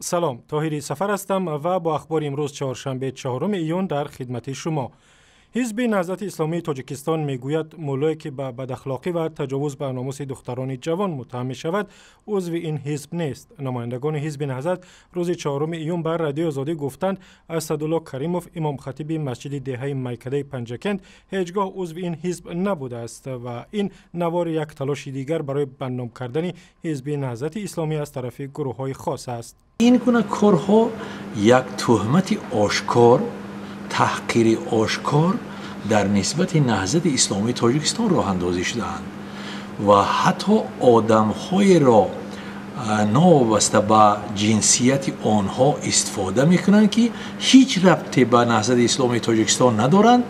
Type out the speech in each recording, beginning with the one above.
سلام، طاهری سفر هستم و با اخبار امروز چهارشنبه 4 ایون در خدمت شما. حزب نهضت اسلامی تاجیکستان میگوید مولایی که به بداخلاقی و تجاوز به ناموس دختران جوان متهم می شود عضو این حزب نیست. نمایندگان حزب نهضت روز 4 ایون بر رادیو آزادی گفتند اسدالله کریموف امام خطیب مسجد دهه میکده پنجکند هیچگاه عضو این حزب نبوده است و این نوار یک تلاش دیگر برای بدنام کردن حزب نهضت اسلامی از طرف گروه‌های خاص است. این گونه کارها یک تهمت آشکار، تحقیر آشکار در نسبت نهضت اسلامی تاجیکستان راه اندازی شده‌اند و حتی آدم‌های را ناوابسته به جنسیت آنها استفاده می‌کنند که هیچ ربطی به نهضت اسلامی تاجیکستان ندارند.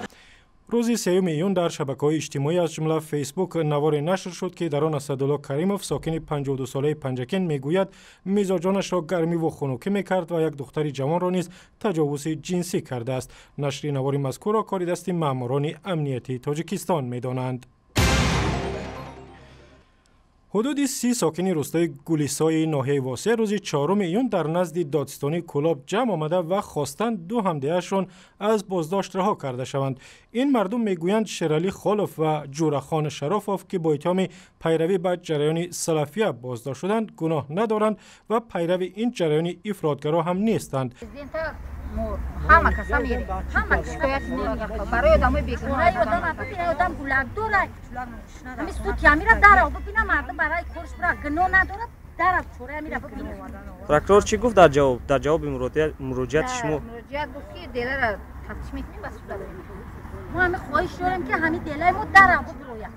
روز 3 ایون در شبکه‌های اجتماعی از جمله فیسبوک نوار نشر شد که در آن اسدالله کریموف ساکن 52 ساله پنجکند میگوید مزاجانش را گرمی و خنکی میکرد و یک دختر جوان را نیز تجاوز جنسی کرده است. نشر نوار مذکور را کار دست ماموران امنیتی تاجیکستان میدانند. حدود 30 ساکن روستای گولیسای ناحیه واسه روز 4 ایون در نزد دادستانی کلاب جمع آمده و خواستند دو همدیه‌شان از بازداشت رها کرده شوند. این مردم میگویند شیرعلی خالف و جورخان شرافوف که با اتهام پیروی به جریان سلفیه بازداشت شدند گناه ندارند و پیروی این جریان افراطگرا هم نیستند. همه کسا میره، همه شکایت نمیگه برای آدمای بیگناه آدم گلک داره همی سوتی میره در او ببینه مردم برای کورش برای گناه نداره در چوره میره ببینه. پروکتور چی گفت در جواب مراجعت شما؟ مراجعت گفت که دیله را تفتیش میکنیم بس سوده بریم. ما همه خواهش داریم که همین دیله ما در او برویم.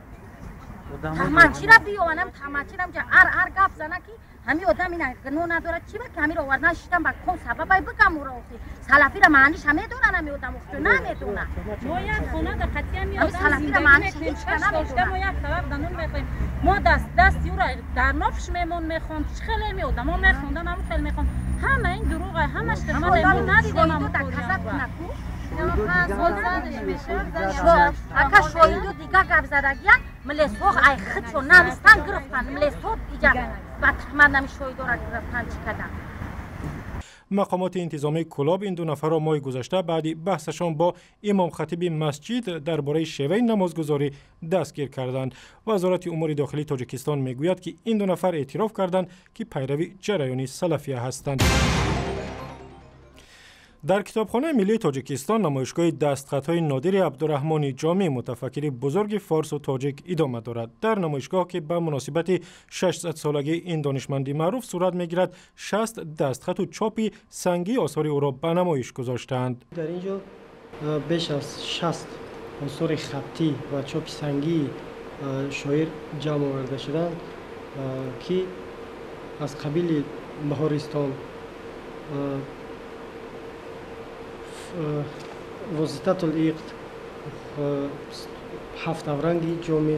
تماچی را بیوانم تماچی را که ار گپ زنه که همین آدم این گناه نداره چی که همین رو آوردن شدن با کن سببای بگم او را اختی سلفی را معنیش همه دونن همین آدم اختی نمیدونن ما یک خونه در قطعی همین آدم زندگی میکنیم چش داشته ما یک طبق دنون میخواییم ما دستی او را در نافش میمون میخوند خیلی می آدم ها میخوندن همون خیلی میخوند همه این دروغه همش در ما لیمون ندیدم همون اگه شایدو دیگه گپ زدگیان ملیسوخ ای خدشو نوستن گرفتن ملیسوخ ایجا و تحمد نمی شایدو را گرفتن چی کدن. مقامات انتظامی کلاب این دو نفر را ماه گذشته بعد بحثشان با امام خطیب مسجد درباره شیوه نمازگزاری دستگیر کردند. وزارت امور داخلی تاجیکستان میگوید که این دو نفر اعتراف کردند که پیروی جریان سلفیه هستند. در کتابخانه ملی تاجیکستان نمایشگاه دستخطهای نادر عبدالرحمن جامی متفکر بزرگ فارس و تاجیک ادامه دارد. در نمایشگاه که به مناسبت 600 سالگی این دانشمندی معروف صورت میگیرد 60 دستخط و چاپی سنگی آثار او را به نمایش گذاشتند. در اینجا بیش از 60 آثار خطی و چاپ سنگی شاعر جمع آورده شدند که از قبیل بهارستان، واسطه العقد، هفت افرنگی جامع،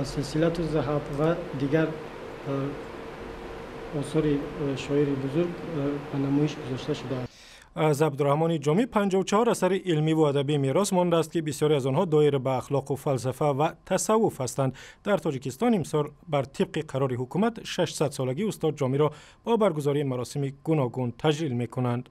سلسله الذهب و دیگر آثار شاعر بزرگ به نمایش گذاشته شده است. از عبدالرحمن جامی 54 اثر علمی و ادبی میراث مانده است که بسیاری از آنها دایر به اخلاق و فلسفه و تصوف هستند. در تاجیکستان امسال بر طبق قرار حکومت 600 سالگی استاد جامی را با برگزاری مراسم گوناگون تجلیل می‌کنند.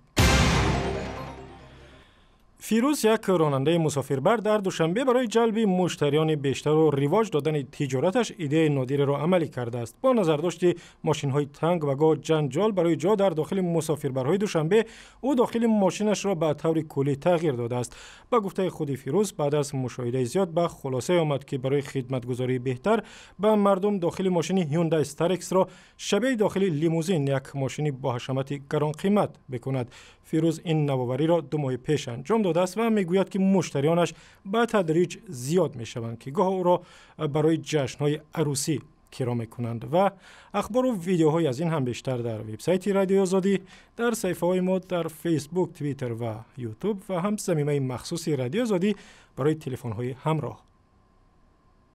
فیروز یک راننده مسافربر در دوشنبه برای جلب مشتریان بیشتر و رواج دادن تجارتش ایده نادری را عملی کرده است. با نظرداشت ماشین‌های تنگ و گاه جنجال برای جا در داخل مسافربرهای دوشنبه او داخل ماشینش را به طور کلی تغییر داده است. با گفته خود فیروز بعد از مشاهده زیاد به خلاصه آمد که برای خدمتگزاری بهتر به مردم داخل ماشین هیوندای استارکس را شبیه داخل لیموزین یک ماشین با حشمت گران قیمت بکند. فیروز این نوآوری را 2 ماه پیش انجام داده است و میگوید که مشتریانش به تدریج زیاد میشوند که گاه او را برای جشن‌های عروسی کرا میکنند. و اخبار و ویدیوهای از این هم بیشتر در وبسایت رادیو آزادی، در صفحه‌های ما در فیسبوک، توییتر و یوتیوب و هم صمیمه مخصوصی رادیو آزادی برای تلفن‌های همراه.